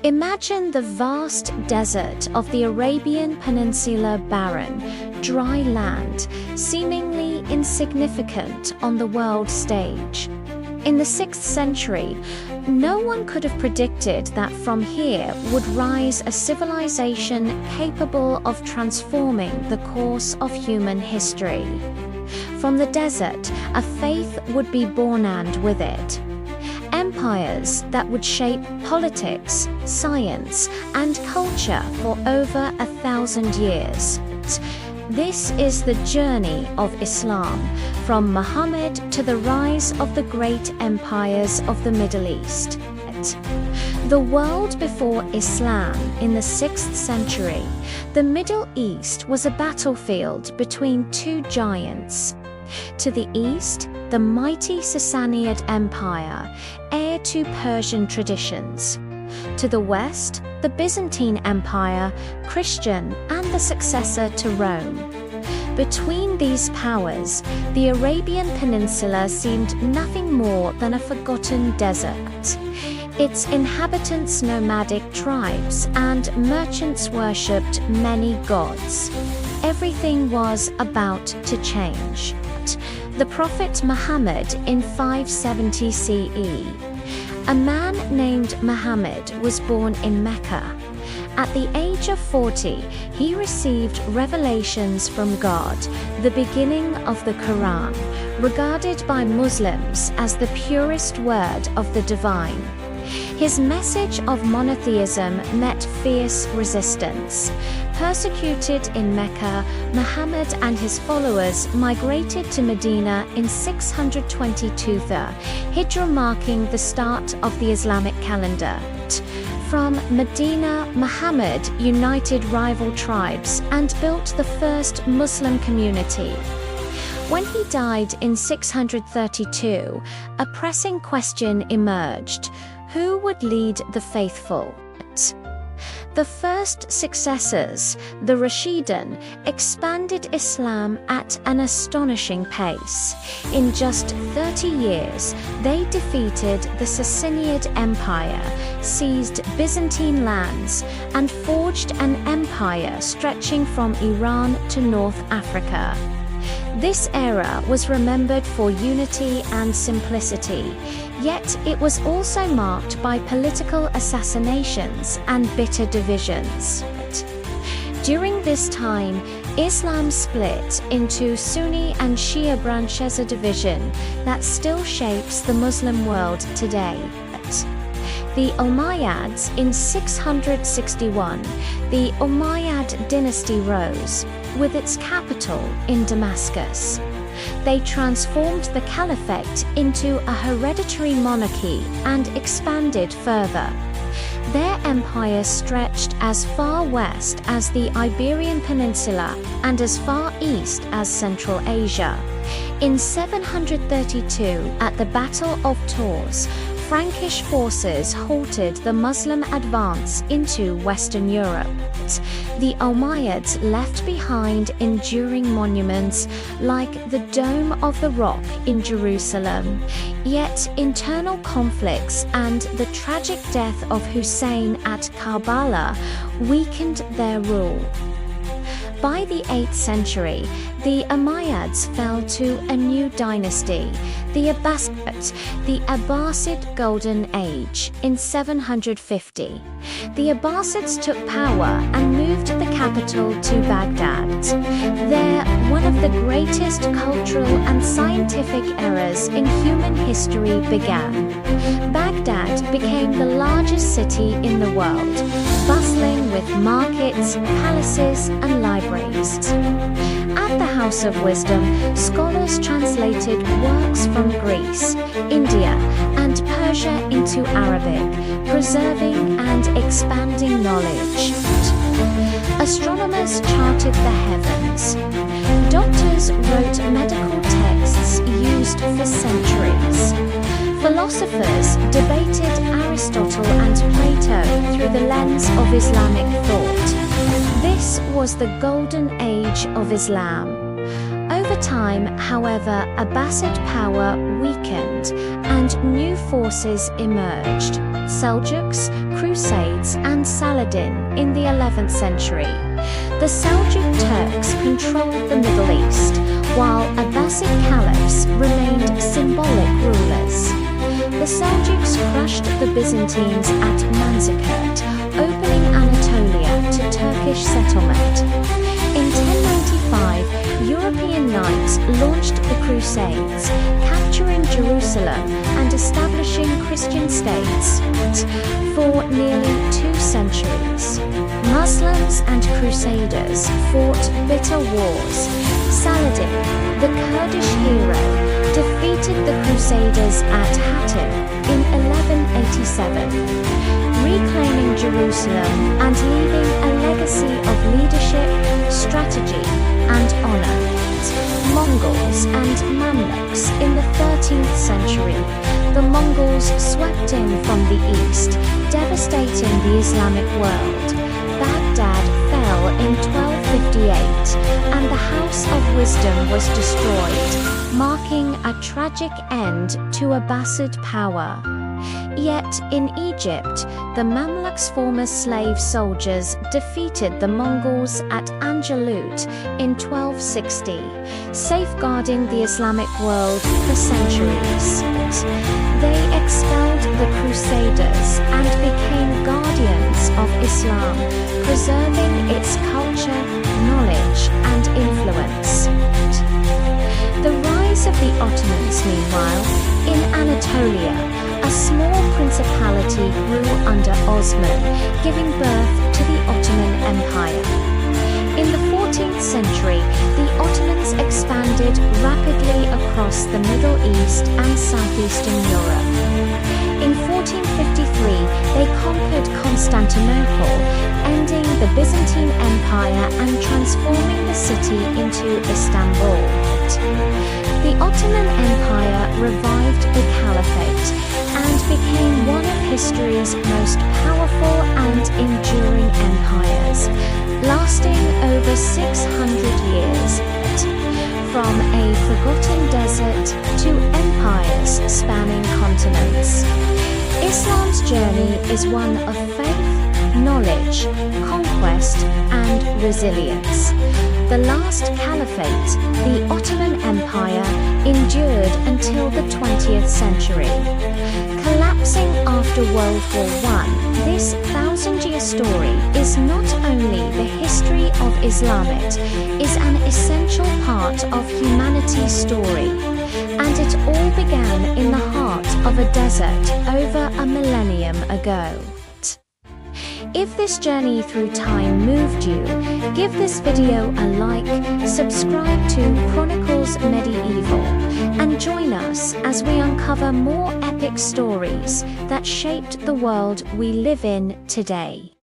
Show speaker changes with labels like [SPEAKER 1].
[SPEAKER 1] Imagine the vast desert of the Arabian Peninsula, barren, dry land, seemingly insignificant on the world stage. In the 6th century, no one could have predicted that from here would rise a civilization capable of transforming the course of human history. From the desert, a faith would be born, and with it, empires that would shape politics, science, and culture for over 1,000 years. This is the journey of Islam, from Muhammad to the rise of the great empires of the Middle East. The world before Islam in the 6th century, the Middle East was a battlefield between two giants. To the east, the mighty Sassanid Empire, heir to Persian traditions. To the west, the Byzantine Empire, Christian and the successor to Rome. Between these powers, the Arabian Peninsula seemed nothing more than a forgotten desert. Its inhabitants, nomadic tribes, and merchants worshipped many gods. Everything was about to change. The Prophet Muhammad in 570 CE. A man named Muhammad was born in Mecca. At the age of 40, he received revelations from God, the beginning of the Quran, regarded by Muslims as the purest word of the divine. His message of monotheism met fierce resistance. Persecuted in Mecca, Muhammad and his followers migrated to Medina in 622 Hijrah, marking the start of the Islamic calendar. From Medina, Muhammad united rival tribes and built the first Muslim community. When he died in 632, a pressing question emerged: who would lead the faithful? The first successors, the Rashidun, expanded Islam at an astonishing pace. In just 30 years, they defeated the Sassanid Empire, seized Byzantine lands, and forged an empire stretching from Iran to North Africa. This era was remembered for unity and simplicity, yet it was also marked by political assassinations and bitter divisions. During this time, Islam split into Sunni and Shia branches, a division that still shapes the Muslim world today. The Umayyads in 661, the Umayyad dynasty rose, with its capital in Damascus. They transformed the caliphate into a hereditary monarchy and expanded further. Their empire stretched as far west as the Iberian Peninsula and as far east as Central Asia. In 732, at the Battle of Tours, Frankish forces halted the Muslim advance into Western Europe. The Umayyads left behind enduring monuments like the Dome of the Rock in Jerusalem, yet internal conflicts and the tragic death of Hussein at Karbala weakened their rule. By the 8th century, the Umayyads fell to a new dynasty, the Abbasid, the Abbasid Golden Age, in 750. The Abbasids took power and moved the capital to Baghdad. There, one of the greatest cultural and scientific eras in human history began. Baghdad became the largest city in the world, bustling with markets, palaces, and libraries. At the House of Wisdom, scholars translated works from Greece, India, and Persia into Arabic, preserving and expanding knowledge. Astronomers charted the heavens. Doctors wrote medical texts used for centuries. Philosophers debated Aristotle and Plato through the lens of Islamic thought. This was the golden age of Islam. Over time, however, Abbasid power weakened and new forces emerged: Seljuks, Crusades, and Saladin in the 11th century. The Seljuk Turks controlled the Middle East, while Abbasid caliphs remained symbolic rulers. The Seljuks crushed the Byzantines at Manzikert, opening Anatolia to Turkish settlement. In 1095, European knights launched the Crusades, capturing Jerusalem and establishing Christian states. For nearly 2 centuries, Muslims and Crusaders fought bitter wars. Saladin, the Kurdish hero, defeated the Crusaders at Hattin in 1187, reclaiming Jerusalem and leaving a legacy of leadership, strategy, and honor. Mongols and Mamluks in the 13th century. The Mongols swept in from the east, devastating the Islamic world. Baghdad fell in 1258, and the House of Wisdom was destroyed, marking a tragic end to Abbasid power. Yet, in Egypt, the Mamluks' former slave soldiers defeated the Mongols at Anjalut in 1260, safeguarding the Islamic world for centuries. They expelled the Crusaders and became guardians of Islam, preserving its culture, knowledge, and influence. The rise of the Ottomans, meanwhile, in Anatolia, a small principality grew under Osman, giving birth to the Ottoman Empire. In the 14th century, the Ottomans expanded rapidly across the Middle East and southeastern Europe. In 1453, they conquered Constantinople, ending the Byzantine Empire and transforming the city into Istanbul. The Ottoman Empire revived the Caliphate and became one of history's most powerful and enduring empires, lasting over 600 years. From a forgotten desert to empires spanning continents, Islam's journey is one of faith, knowledge, conquest, and resilience. The last caliphate, the Ottoman Empire, endured until the 20th century. Collapsing after World War I, this 1,000-year story is not only the history of Islam, it is an essential part of humanity's story. And it all began in the heart of a desert over a millennium ago. If this journey through time moved you, give this video a like, subscribe to Chronicles Medieval, and join us as we uncover more epic stories that shaped the world we live in today.